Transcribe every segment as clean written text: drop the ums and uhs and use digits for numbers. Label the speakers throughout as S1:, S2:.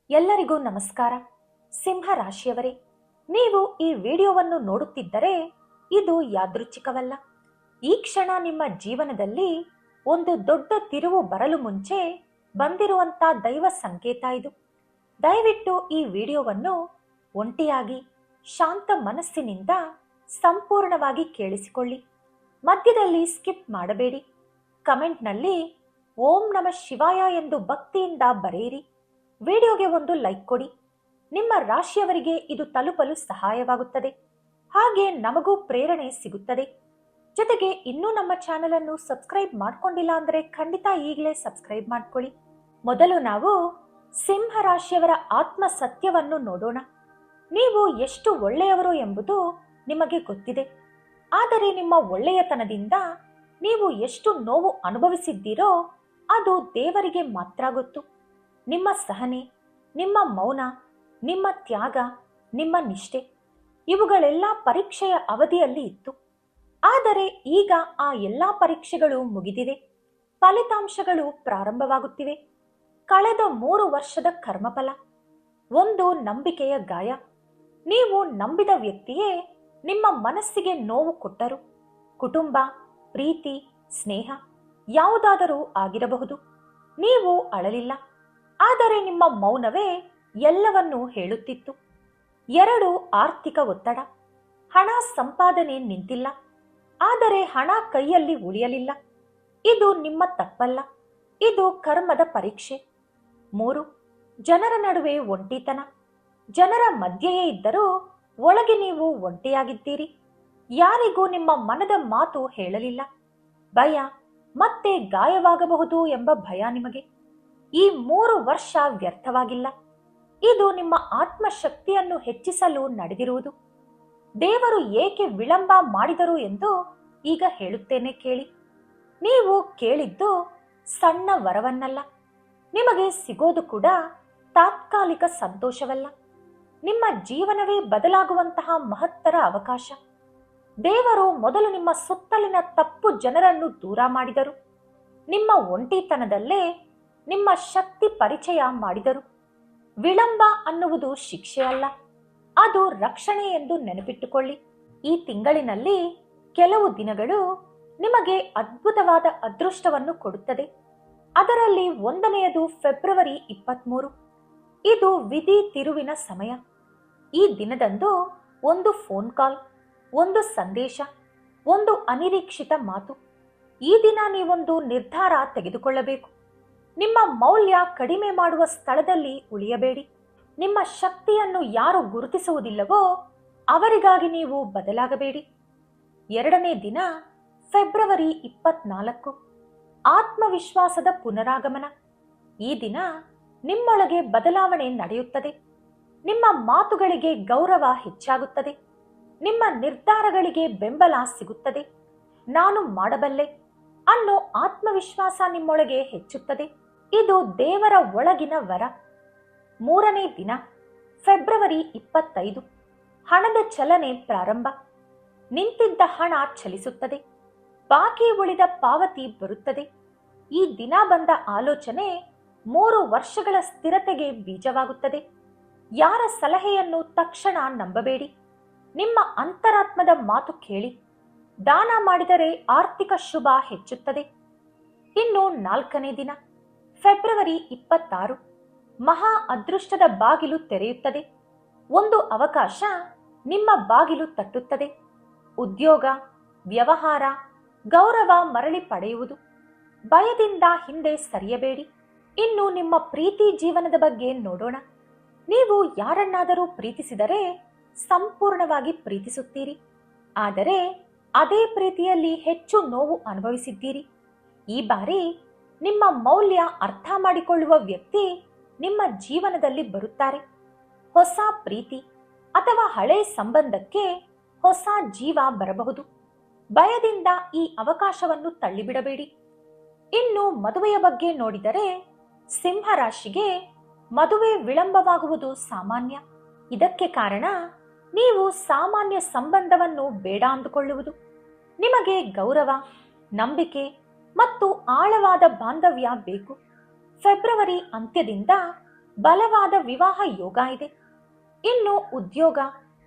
S1: ಎಲ್ಲರಿಗೂ ನಮಸ್ಕಾರ. ಸಿಂಹ ರಾಶಿಯವರೇ, ನೀವು ಈ ವಿಡಿಯೋವನ್ನು ನೋಡುತ್ತಿದ್ದರೆ ಇದು ಯಾದೃಚ್ಛಿಕವಲ್ಲ. ಈ ಕ್ಷಣ ನಿಮ್ಮ ಜೀವನದಲ್ಲಿ ಒಂದು ದೊಡ್ಡ ತಿರುವು ಬರಲು ಮುಂಚೆ ಬಂದಿರುವಂತ ದೈವ ಸಂಕೇತ ಇದು. ದಯವಿಟ್ಟು ಈ ವಿಡಿಯೋವನ್ನು ಒಂಟಿಯಾಗಿ ಶಾಂತ ಮನಸ್ಸಿನಿಂದ ಸಂಪೂರ್ಣವಾಗಿ ಕೇಳಿಸಿಕೊಳ್ಳಿ. ಮಧ್ಯದಲ್ಲಿ ಸ್ಕಿಪ್ ಮಾಡಬೇಡಿ. ಕಮೆಂಟ್ನಲ್ಲಿ ಓಂ ನಮಃ ಶಿವಾಯ ಎಂದು ಭಕ್ತಿಯಿಂದ ಬರೆಯಿರಿ. ವಿಡಿಯೋಗೆ ಒಂದು ಲೈಕ್ ಕೊಡಿ. ನಿಮ್ಮ ರಾಶಿಯವರಿಗೆ ಇದು ತಲುಪಲು ಸಹಾಯವಾಗುತ್ತದೆ, ಹಾಗೆ ನಮಗೂ ಪ್ರೇರಣೆ ಸಿಗುತ್ತದೆ. ಜೊತೆಗೆ ಇನ್ನೂ ನಮ್ಮ ಚಾನೆಲ್ ಅನ್ನು ಸಬ್ಸ್ಕ್ರೈಬ್ ಮಾಡ್ಕೊಂಡಿಲ್ಲ ಅಂದರೆ ಖಂಡಿತ ಈಗಲೇ ಸಬ್ಸ್ಕ್ರೈಬ್ ಮಾಡ್ಕೊಳ್ಳಿ. ಮೊದಲು ನಾವು ಸಿಂಹ ರಾಶಿಯವರ ಆತ್ಮ ಸತ್ಯವನ್ನು ನೋಡೋಣ. ನೀವು ಎಷ್ಟು ಒಳ್ಳೆಯವರು ಎಂಬುದು ನಿಮಗೆ ಗೊತ್ತಿದೆ, ಆದರೆ ನಿಮ್ಮ ಒಳ್ಳೆಯತನದಿಂದ ನೀವು ಎಷ್ಟು ನೋವು ಅನುಭವಿಸಿದ್ದೀರೋ ಅದು ದೇವರಿಗೆ ಮಾತ್ರ ಗೊತ್ತು. ನಿಮ್ಮ ಸಹನೆ, ನಿಮ್ಮ ಮೌನ, ನಿಮ್ಮ ತ್ಯಾಗ, ನಿಮ್ಮ ನಿಷ್ಠೆ ಇವುಗಳೆಲ್ಲ ಪರೀಕ್ಷೆಯ ಅವಧಿಯಲ್ಲಿ ಇತ್ತು. ಆದರೆ ಈಗ ಆ ಎಲ್ಲ ಪರೀಕ್ಷೆಗಳು ಮುಗಿದಿವೆ. ಫಲಿತಾಂಶಗಳು ಪ್ರಾರಂಭವಾಗುತ್ತಿವೆ. ಕಳೆದ 3 ವರ್ಷದ ಕರ್ಮಫಲ, ಒಂದು ನಂಬಿಕೆಯ ಗಾಯ. ನೀವು ನಂಬಿದ ವ್ಯಕ್ತಿಯೇ ನಿಮ್ಮ ಮನಸ್ಸಿಗೆ ನೋವು ಕೊಟ್ಟರು. ಕುಟುಂಬ, ಪ್ರೀತಿ, ಸ್ನೇಹ ಯಾವುದಾದರೂ ಆಗಿರಬಹುದು. ನೀವು ಅಳಲಿಲ್ಲ, ಆದರೆ ನಿಮ್ಮ ಮೌನವೇ ಎಲ್ಲವನ್ನೂ ಹೇಳುತ್ತಿತ್ತು. 2, ಆರ್ಥಿಕ ಒತ್ತಡ. ಹಣ ಸಂಪಾದನೆ ನಿಂತಿಲ್ಲ, ಆದರೆ ಹಣ ಕೈಯಲ್ಲಿ ಉಳಿಯಲಿಲ್ಲ. ಇದು ನಿಮ್ಮ ತಪ್ಪಲ್ಲ, ಇದು ಕರ್ಮದ ಪರೀಕ್ಷೆ. 3, ಜನರ ನಡುವೆ ಒಂಟಿತನ. ಜನರ ಮಧ್ಯೆಯೇ ಇದ್ದರೂ ಒಳಗೆ ನೀವು ಒಂಟಿಯಾಗಿದ್ದೀರಿ. ಯಾರಿಗೂ ನಿಮ್ಮ ಮನದ ಮಾತು ಹೇಳಲಿಲ್ಲ. ಭಯ, ಮತ್ತೆ ಗಾಯವಾಗಬಹುದು ಎಂಬ ಭಯ ನಿಮಗೆ. ಈ 3 ವರ್ಷ ವ್ಯರ್ಥವಾಗಿಲ್ಲ. ಇದು ನಿಮ್ಮ ಆತ್ಮಶಕ್ತಿಯನ್ನು ಹೆಚ್ಚಿಸಲು ನಡೆದಿರುವುದು. ದೇವರು ಏಕೆ ವಿಳಂಬ ಮಾಡಿದರು ಎಂದು ಈಗ ಹೇಳುತ್ತೇನೆ ಕೇಳಿ. ನೀವು ಕೇಳಿದ್ದು ಸಣ್ಣ ವರವನ್ನಲ್ಲ, ನಿಮಗೆ ಸಿಗೋದು ಕೂಡ ತಾತ್ಕಾಲಿಕ ಸಂತೋಷವಲ್ಲ, ನಿಮ್ಮ ಜೀವನವೇ ಬದಲಾಗುವಂತಹ ಮಹತ್ತರ ಅವಕಾಶ. ದೇವರು ಮೊದಲು ನಿಮ್ಮ ಸುತ್ತಲಿನ ತಪ್ಪು ಜನರನ್ನು ದೂರ ಮಾಡಿದರು. ನಿಮ್ಮ ಒಂಟಿತನದಲ್ಲೇ ನಿಮ್ಮ ಶಕ್ತಿ ಪರಿಚಯ ಮಾಡಿದರು. ವಿಳಂಬ ಅನ್ನುವುದು ಶಿಕ್ಷೆ ಅಲ್ಲ, ಅದು ರಕ್ಷಣೆ ಎಂದು ನೆನಪಿಟ್ಟುಕೊಳ್ಳಿ. ಈ ತಿಂಗಳಿನಲ್ಲಿ ಕೆಲವು ದಿನಗಳು ನಿಮಗೆ ಅದ್ಭುತವಾದ ಅದೃಷ್ಟವನ್ನು ಕೊಡುತ್ತದೆ. ಅದರಲ್ಲಿ 1ನೇಯದು ಫೆಬ್ರವರಿ 23. ಇದು ವಿಧಿ ತಿರುವಿನ ಸಮಯ. ಈ ದಿನದಂದು ಒಂದು ಫೋನ್ ಕಾಲ್, ಒಂದು ಸಂದೇಶ, ಒಂದು ಅನಿರೀಕ್ಷಿತ ಮಾತು. ಈ ದಿನ ನೀವೊಂದು ನಿರ್ಧಾರ ತೆಗೆದುಕೊಳ್ಳಬೇಕು. ನಿಮ್ಮ ಮೌಲ್ಯ ಕಡಿಮೆ ಮಾಡುವ ಸ್ಥಳದಲ್ಲಿ ಉಳಿಯಬೇಡಿ. ನಿಮ್ಮ ಶಕ್ತಿಯನ್ನು ಯಾರು ಗುರುತಿಸುವುದಿಲ್ಲವೋ ಅವರಿಗಾಗಿ ನೀವು ಬದಲಾಗಬೇಡಿ. 2ನೇ ದಿನ ಫೆಬ್ರವರಿ 24. ಆತ್ಮವಿಶ್ವಾಸದ ಪುನರಾಗಮನ. ಈ ದಿನ ನಿಮ್ಮೊಳಗೆ ಬದಲಾವಣೆ ನಡೆಯುತ್ತದೆ. ನಿಮ್ಮ ಮಾತುಗಳಿಗೆ ಗೌರವ ಹೆಚ್ಚಾಗುತ್ತದೆ. ನಿಮ್ಮ ನಿರ್ಧಾರಗಳಿಗೆ ಬೆಂಬಲ ಸಿಗುತ್ತದೆ. ನಾನು ಮಾಡಬಲ್ಲೆ ಅನ್ನೋ ಆತ್ಮವಿಶ್ವಾಸ ನಿಮ್ಮೊಳಗೆ ಹೆಚ್ಚುತ್ತದೆ. ಇದು ದೇವರ ಒಳಗಿನ ವರ. 3ನೇ ದಿನ ಫೆಬ್ರವರಿ 25. ಹಣದ ಚಲನೆ ಪ್ರಾರಂಭ. ನಿಂತಿದ್ದ ಹಣ ಚಲಿಸುತ್ತದೆ. ಬಾಕಿ ಉಳಿದ ಪಾವತಿ ಬರುತ್ತದೆ. ಈ ದಿನ ಬಂದ ಆಲೋಚನೆ 3 ವರ್ಷಗಳ ಸ್ಥಿರತೆಗೆ ಬೀಜವಾಗುತ್ತದೆ. ಯಾರ ಸಲಹೆಯನ್ನು ತಕ್ಷಣ ನಂಬಬೇಡಿ. ನಿಮ್ಮ ಅಂತರಾತ್ಮದ ಮಾತು ಕೇಳಿ. ದಾನ ಮಾಡಿದರೆ ಆರ್ಥಿಕ ಶುಭ ಹೆಚ್ಚುತ್ತದೆ. ಇನ್ನು 4ನೇ ದಿನ ಫೆಬ್ರವರಿ 26. ಮಹಾ ಅದೃಷ್ಟದ ಬಾಗಿಲು ತೆರೆಯುತ್ತದೆ. ಒಂದು ಅವಕಾಶ ನಿಮ್ಮ ಬಾಗಿಲು ತಟ್ಟುತ್ತದೆ. ಉದ್ಯೋಗ, ವ್ಯವಹಾರ, ಗೌರವ ಮರಳಿ ಪಡೆಯುವುದು. ಭಯದಿಂದ ಹಿಂದೆ ಸರಿಯಬೇಡಿ. ಇನ್ನು ನಿಮ್ಮ ಪ್ರೀತಿ ಜೀವನದ ಬಗ್ಗೆ ನೋಡೋಣ. ನೀವು ಯಾರನ್ನಾದರೂ ಪ್ರೀತಿಸಿದರೆ ಸಂಪೂರ್ಣವಾಗಿ ಪ್ರೀತಿಸುತ್ತೀರಿ, ಆದರೆ ಅದೇ ಪ್ರೀತಿಯಲ್ಲಿ ಹೆಚ್ಚು ನೋವು ಅನುಭವಿಸಿದ್ದೀರಿ. ಈ ಬಾರಿ ನಿಮ್ಮ ಮೌಲ್ಯ ಅರ್ಥ ಮಾಡಿಕೊಳ್ಳುವ ವ್ಯಕ್ತಿ ನಿಮ್ಮ ಜೀವನದಲ್ಲಿ ಬರುತ್ತಾರೆ. ಹೊಸ ಪ್ರೀತಿ ಅಥವಾ ಹಳೆ ಸಂಬಂಧಕ್ಕೆ ಹೊಸ ಜೀವ ಬರಬಹುದು. ಭಯದಿಂದ ಈ ಅವಕಾಶವನ್ನು ತಳ್ಳಿಬಿಡಬೇಡಿ. ಇನ್ನು ಮದುವೆಯ ಬಗ್ಗೆ ನೋಡಿದರೆ ಸಿಂಹ ರಾಶಿಗೆ ಮದುವೆ ವಿಳಂಬವಾಗುವುದು ಸಾಮಾನ್ಯ. ಇದಕ್ಕೆ ಕಾರಣ ನೀವು ಸಾಮಾನ್ಯ ಸಂಬಂಧವನ್ನು ಬೇಡ ಅಂದುಕೊಳ್ಳುವುದು. ನಿಮಗೆ ಗೌರವ, ನಂಬಿಕೆ ಮತ್ತು ಆಳವಾದ ಬಾಂಧವ್ಯ ಬೇಕು. ಫೆಬ್ರವರಿ ಅಂತ್ಯದಿಂದ ಬಲವಾದ ವಿವಾಹ ಯೋಗ ಇದೆ. ಇನ್ನು ಉದ್ಯೋಗ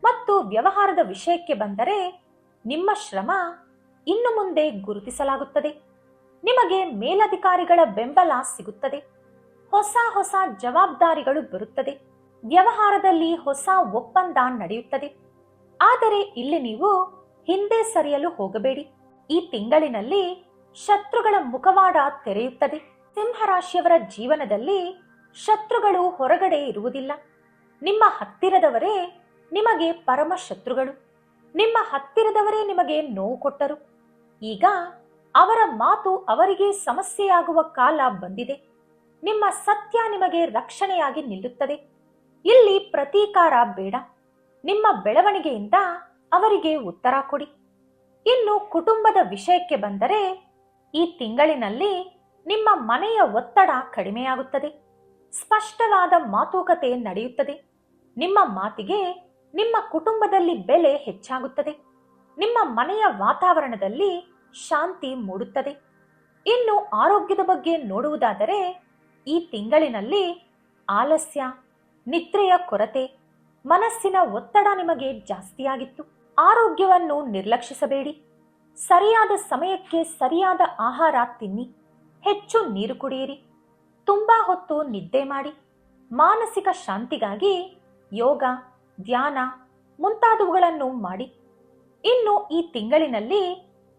S1: ಮತ್ತು ವ್ಯವಹಾರದ ವಿಷಯಕ್ಕೆ ಬಂದರೆ ನಿಮ್ಮ ಶ್ರಮ ಇನ್ನು ಮುಂದೆ ಗುರುತಿಸಲಾಗುತ್ತದೆ. ನಿಮಗೆ ಮೇಲಧಿಕಾರಿಗಳ ಬೆಂಬಲ ಸಿಗುತ್ತದೆ. ಹೊಸ ಹೊಸ ಜವಾಬ್ದಾರಿಗಳು ಬರುತ್ತದೆ. ವ್ಯವಹಾರದಲ್ಲಿ ಹೊಸ ಒಪ್ಪಂದ ನಡೆಯುತ್ತದೆ. ಆದರೆ ಇಲ್ಲಿ ನೀವು ಹಿಂದೆ ಸರಿಯಲು ಹೋಗಬೇಡಿ. ಈ ತಿಂಗಳಿನಲ್ಲಿ ಶತ್ರುಗಳ ಮುಖವಾಡ ತೆರೆಯುತ್ತದೆ. ಸಿಂಹರಾಶಿಯವರ ಜೀವನದಲ್ಲಿ ಶತ್ರುಗಳು ಹೊರಗಡೆ ಇರುವುದಿಲ್ಲ. ನಿಮ್ಮ ಹತ್ತಿರದವರೇ ನಿಮಗೆ ಪರಮ ಶತ್ರುಗಳು. ನಿಮ್ಮ ಹತ್ತಿರದವರೇ ನಿಮಗೆ ನೋವು ಕೊಟ್ಟರು. ಈಗ ಅವರ ಮಾತು ಅವರಿಗೆ ಸಮಸ್ಯೆಯಾಗುವ ಕಾಲ ಬಂದಿದೆ. ನಿಮ್ಮ ಸತ್ಯ ನಿಮಗೆ ರಕ್ಷಣೆಯಾಗಿ ನಿಲ್ಲುತ್ತದೆ. ಇಲ್ಲಿ ಪ್ರತೀಕಾರ ಬೇಡ. ನಿಮ್ಮ ಬೆಳವಣಿಗೆಯಿಂದ ಅವರಿಗೆ ಉತ್ತರ ಕೊಡಿ. ಇನ್ನು ಕುಟುಂಬದ ವಿಷಯಕ್ಕೆ ಬಂದರೆ ಈ ತಿಂಗಳಿನಲ್ಲಿ ನಿಮ್ಮ ಮನೆಯ ಒತ್ತಡ ಕಡಿಮೆಯಾಗುತ್ತದೆ. ಸ್ಪಷ್ಟವಾದ ಮಾತುಕತೆ ನಡೆಯುತ್ತದೆ. ನಿಮ್ಮ ಮಾತಿಗೆ ನಿಮ್ಮ ಕುಟುಂಬದಲ್ಲಿ ಬೆಲೆ ಹೆಚ್ಚಾಗುತ್ತದೆ. ನಿಮ್ಮ ಮನೆಯ ವಾತಾವರಣದಲ್ಲಿ ಶಾಂತಿ ಮೂಡುತ್ತದೆ. ಇನ್ನು ಆರೋಗ್ಯದ ಬಗ್ಗೆ ನೋಡುವುದಾದರೆ ಈ ತಿಂಗಳಿನಲ್ಲಿ ಆಲಸ್ಯ, ನಿದ್ರೆಯ ಕೊರತೆ, ಮನಸ್ಸಿನ ಒತ್ತಡ ನಿಮಗೆ ಜಾಸ್ತಿಯಾಗಿತ್ತು. ಆರೋಗ್ಯವನ್ನು ನಿರ್ಲಕ್ಷಿಸಬೇಡಿ. ಸರಿಯಾದ ಸಮಯಕ್ಕೆ ಸರಿಯಾದ ಆಹಾರ ತಿನ್ನಿ. ಹೆಚ್ಚು ನೀರು ಕುಡಿಯಿರಿ. ತುಂಬಾ ಹೊತ್ತು ನಿದ್ದೆ ಮಾಡಿ. ಮಾನಸಿಕ ಶಾಂತಿಗಾಗಿ ಯೋಗ, ಧ್ಯಾನ ಮುಂತಾದವುಗಳನ್ನು ಮಾಡಿ. ಇನ್ನು ಈ ತಿಂಗಳಿನಲ್ಲಿ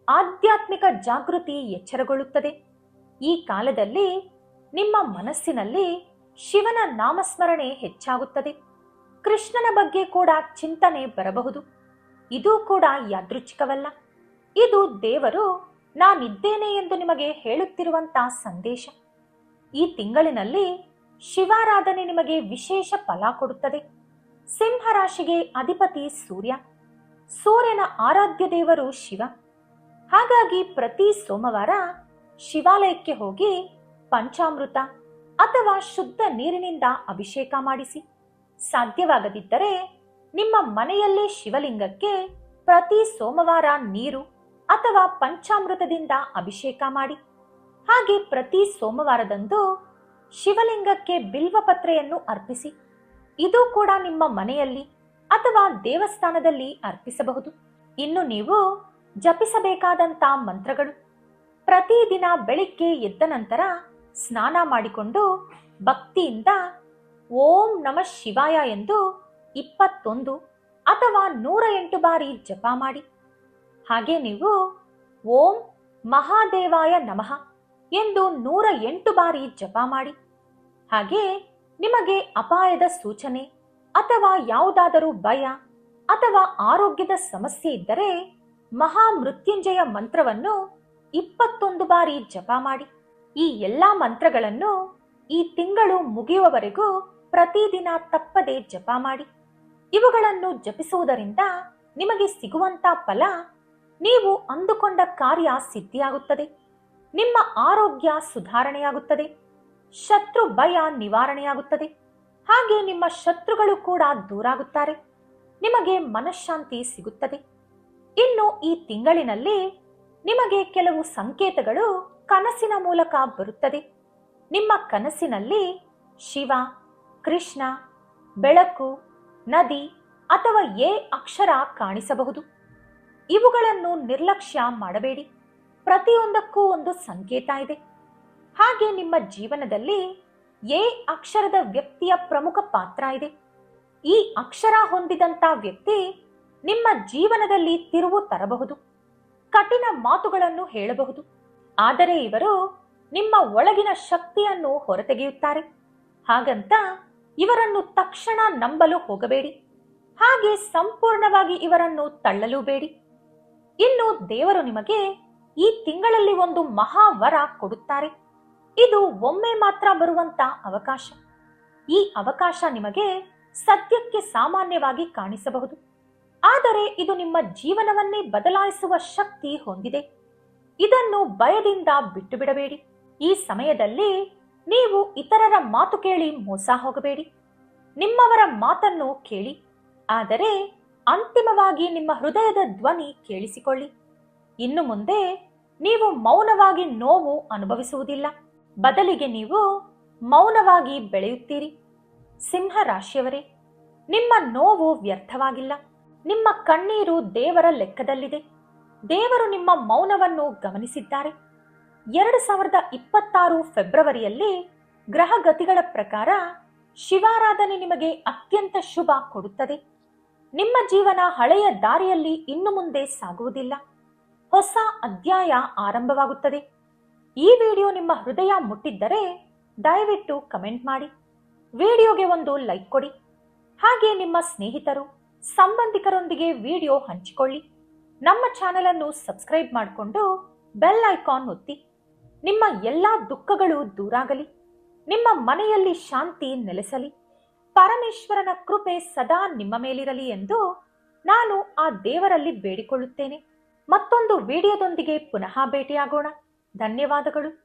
S1: ಆಧ್ಯಾತ್ಮಿಕ ಜಾಗೃತಿ ಎಚ್ಚರಗೊಳ್ಳುತ್ತದೆ. ಈ ಕಾಲದಲ್ಲಿ ನಿಮ್ಮ ಮನಸ್ಸಿನಲ್ಲಿ ಶಿವನ ನಾಮಸ್ಮರಣೆ ಹೆಚ್ಚಾಗುತ್ತದೆ. ಕೃಷ್ಣನ ಬಗ್ಗೆ ಕೂಡ ಚಿಂತನೆ ಬರಬಹುದು. ಇದು ಕೂಡ ಯಾದೃಚ್ಛಿಕವಲ್ಲ. ಇದು ದೇವರು ನಾನಿದ್ದೇನೆ ಎಂದು ನಿಮಗೆ ಹೇಳುತ್ತಿರುವಂತಹ ಸಂದೇಶ. ಈ ತಿಂಗಳಿನಲ್ಲಿ ಶಿವಾರಾಧನೆ ನಿಮಗೆ ವಿಶೇಷ ಫಲ ಕೊಡುತ್ತದೆ. ಸಿಂಹರಾಶಿಗೆ ಅಧಿಪತಿ ಸೂರ್ಯ. ಸೂರ್ಯನ ಆರಾಧ್ಯ ದೇವರು ಶಿವ. ಹಾಗಾಗಿ ಪ್ರತಿ ಸೋಮವಾರ ಶಿವಾಲಯಕ್ಕೆ ಹೋಗಿ ಪಂಚಾಮೃತ ಅಥವಾ ಶುದ್ಧ ನೀರಿನಿಂದ ಅಭಿಷೇಕ ಮಾಡಿಸಿ. ಸಾಧ್ಯವಾಗದಿದ್ದರೆ ನಿಮ್ಮ ಮನೆಯಲ್ಲೇ ಶಿವಲಿಂಗಕ್ಕೆ ಪ್ರತಿ ಸೋಮವಾರ ನೀರು ಅಥವಾ ಪಂಚಾಮೃತದಿಂದ ಅಭಿಷೇಕ ಮಾಡಿ. ಹಾಗೆ ಪ್ರತಿ ಸೋಮವಾರದಂದು ಶಿವಲಿಂಗಕ್ಕೆ ಬಿಲ್ವಪತ್ರೆಯನ್ನು ಅರ್ಪಿಸಿ. ಇದು ಕೂಡ ನಿಮ್ಮ ಮನೆಯಲ್ಲಿ ಅಥವಾ ದೇವಸ್ಥಾನದಲ್ಲಿ ಅರ್ಪಿಸಬಹುದು. ಇನ್ನು ನೀವು ಜಪಿಸಬೇಕಾದಂತ ಮಂತ್ರಗಳು: ಪ್ರತಿದಿನ ಬೆಳಿಗ್ಗೆ ಎದ್ದ ನಂತರ ಸ್ನಾನ ಮಾಡಿಕೊಂಡು ಭಕ್ತಿಯಿಂದ ಓಂ ನಮಃ ಶಿವಾಯ ಎಂದು 21 ಅಥವಾ 108 ಬಾರಿ ಜಪ ಮಾಡಿ. ಹಾಗೆ ನೀವು ಓಂ ಮಹಾದೇವಾಯ ನಮಃ ಎಂದು 108 ಬಾರಿ ಜಪ ಮಾಡಿ. ಹಾಗೆ ನಿಮಗೆ ಅಪಾಯದ ಸೂಚನೆ ಅಥವಾ ಯಾವುದಾದರೂ ಭಯ ಅಥವಾ ಆರೋಗ್ಯದ ಸಮಸ್ಯೆ ಇದ್ದರೆ ಮಹಾಮೃತ್ಯುಂಜಯ ಮಂತ್ರವನ್ನು 21 ಬಾರಿ ಜಪ ಮಾಡಿ. ಈ ಎಲ್ಲಾ ಮಂತ್ರಗಳನ್ನು ಈ ತಿಂಗಳು ಮುಗಿಯುವವರೆಗೂ ಪ್ರತಿದಿನ ತಪ್ಪದೆ ಜಪ ಮಾಡಿ. ಇವುಗಳನ್ನು ಜಪಿಸುವುದರಿಂದ ನಿಮಗೆ ಸಿಗುವಂತ ಫಲ, ನೀವು ಅಂದುಕೊಂಡ ಕಾರ್ಯ ಸಿದ್ಧಿಯಾಗುತ್ತದೆ. ನಿಮ್ಮ ಆರೋಗ್ಯ ಸುಧಾರಣೆಯಾಗುತ್ತದೆ. ಶತ್ರು ಭಯ ನಿವಾರಣೆಯಾಗುತ್ತದೆ. ಹಾಗೆ ನಿಮ್ಮ ಶತ್ರುಗಳು ಕೂಡ ದೂರಾಗುತ್ತಾರೆ. ನಿಮಗೆ ಮನಃಶಾಂತಿ ಸಿಗುತ್ತದೆ. ಇನ್ನು ಈ ತಿಂಗಳಿನಲ್ಲಿ ನಿಮಗೆ ಕೆಲವು ಸಂಕೇತಗಳು ಕನಸಿನ ಮೂಲಕ ಬರುತ್ತದೆ. ನಿಮ್ಮ ಕನಸಿನಲ್ಲಿ ಶಿವ, ಕೃಷ್ಣ, ಬೆಳಕು, ನದಿ ಅಥವಾ ಎ ಅಕ್ಷರ ಕಾಣಿಸಬಹುದು. ಇವುಗಳನ್ನು ನಿರ್ಲಕ್ಷ್ಯ ಮಾಡಬೇಡಿ. ಪ್ರತಿಯೊಂದಕ್ಕೂ ಒಂದು ಸಂಕೇತ ಇದೆ. ಹಾಗೆ ನಿಮ್ಮ ಜೀವನದಲ್ಲಿ ಎ ಅಕ್ಷರದ ವ್ಯಕ್ತಿಯ ಪ್ರಮುಖ ಪಾತ್ರ ಇದೆ. ಈ ಅಕ್ಷರ ಹೊಂದಿದಂತ ವ್ಯಕ್ತಿ ನಿಮ್ಮ ಜೀವನದಲ್ಲಿ ತಿರುವು ತರಬಹುದು. ಕಠಿಣ ಮಾತುಗಳನ್ನು ಹೇಳಬಹುದು. ಆದರೆ ಇವರು ನಿಮ್ಮ ಒಳಗಿನ ಶಕ್ತಿಯನ್ನು ಹೊರತೆಗೆಯುತ್ತಾರೆ. ಹಾಗಂತ ಇವರನ್ನು ತಕ್ಷಣ ನಂಬಲು ಹೋಗಬೇಡಿ. ಹಾಗೆ ಸಂಪೂರ್ಣವಾಗಿ ಇವರನ್ನು ತಳ್ಳಲೂ ಬೇಡಿ. ಇನ್ನು ದೇವರು ನಿಮಗೆ ಈ ತಿಂಗಳಲ್ಲಿ ಒಂದು ಮಹಾವರ ಕೊಡುತ್ತಾರೆ. ಇದು ಒಮ್ಮೆ ಮಾತ್ರ ಬರುವಂತ ಅವಕಾಶ. ಈ ಅವಕಾಶ ನಿಮಗೆ ಸದ್ಯಕ್ಕೆ ಸಾಮಾನ್ಯವಾಗಿ ಕಾಣಿಸಬಹುದು. ಆದರೆ ಇದು ನಿಮ್ಮ ಜೀವನವನ್ನೇ ಬದಲಾಯಿಸುವ ಶಕ್ತಿ ಹೊಂದಿದೆ. ಇದನ್ನು ಭಯದಿಂದ ಬಿಟ್ಟು ಬಿಡಬೇಡಿ. ಈ ಸಮಯದಲ್ಲಿ ನೀವು ಇತರರ ಮಾತು ಕೇಳಿ ಮೋಸ ಹೋಗಬೇಡಿ. ನಿಮ್ಮವರ ಮಾತನ್ನು ಕೇಳಿ, ಆದರೆ ಅಂತಿಮವಾಗಿ ನಿಮ್ಮ ಹೃದಯದ ಧ್ವನಿ ಕೇಳಿಸಿಕೊಳ್ಳಿ. ಇನ್ನು ಮುಂದೆ ನೀವು ಮೌನವಾಗಿ ನೋವು ಅನುಭವಿಸುವುದಿಲ್ಲ. ಬದಲಿಗೆ ನೀವು ಮೌನವಾಗಿ ಬೆಳೆಯುತ್ತೀರಿ. ಸಿಂಹ ರಾಶಿಯವರೇ, ನಿಮ್ಮ ನೋವು ವ್ಯರ್ಥವಾಗಿಲ್ಲ. ನಿಮ್ಮ ಕಣ್ಣೀರು ದೇವರ ಲೆಕ್ಕದಲ್ಲಿದೆ. ದೇವರು ನಿಮ್ಮ ಮೌನವನ್ನು ಗಮನಿಸಿದ್ದಾರೆ. 2026 ಫೆಬ್ರವರಿಯಲ್ಲಿ ಗ್ರಹಗತಿಗಳ ಪ್ರಕಾರ ಶಿವಾರಾಧನೆ ನಿಮಗೆ ಅತ್ಯಂತ ಶುಭ ಕೊಡುತ್ತದೆ. ನಿಮ್ಮ ಜೀವನ ಹಳೆಯ ದಾರಿಯಲ್ಲಿ ಇನ್ನು ಮುಂದೆ ಸಾಗುವುದಿಲ್ಲ. ಹೊಸ ಅಧ್ಯಾಯ ಆರಂಭವಾಗುತ್ತದೆ. ಈ ವಿಡಿಯೋ ನಿಮ್ಮ ಹೃದಯ ಮುಟ್ಟಿದ್ದರೆ ದಯವಿಟ್ಟು ಕಮೆಂಟ್ ಮಾಡಿ, ವಿಡಿಯೋಗೆ ಒಂದು ಲೈಕ್ ಕೊಡಿ. ಹಾಗೆ ನಿಮ್ಮ ಸ್ನೇಹಿತರು, ಸಂಬಂಧಿಕರೊಂದಿಗೆ ವಿಡಿಯೋ ಹಂಚಿಕೊಳ್ಳಿ. ನಮ್ಮ ಚಾನೆಲ್ ಅನ್ನು ಸಬ್ಸ್ಕ್ರೈಬ್ ಮಾಡಿಕೊಂಡು ಬೆಲ್ ಐಕಾನ್ ಒತ್ತಿ. ನಿಮ್ಮ ಎಲ್ಲಾ ದುಃಖಗಳು ದೂರಾಗಲಿ. ನಿಮ್ಮ ಮನೆಯಲ್ಲಿ ಶಾಂತಿ ನೆಲೆಸಲಿ. ಪರಮೇಶ್ವರನ ಕೃಪೆ ಸದಾ ನಿಮ್ಮ ಮೇಲಿರಲಿ ಎಂದು ನಾನು ಆ ದೇವರಲ್ಲಿ ಬೇಡಿಕೊಳ್ಳುತ್ತೇನೆ. ಮತ್ತೊಂದು ವಿಡಿಯೋದೊಂದಿಗೆ ಪುನಃ ಭೇಟಿಯಾಗೋಣ. ಧನ್ಯವಾದಗಳು.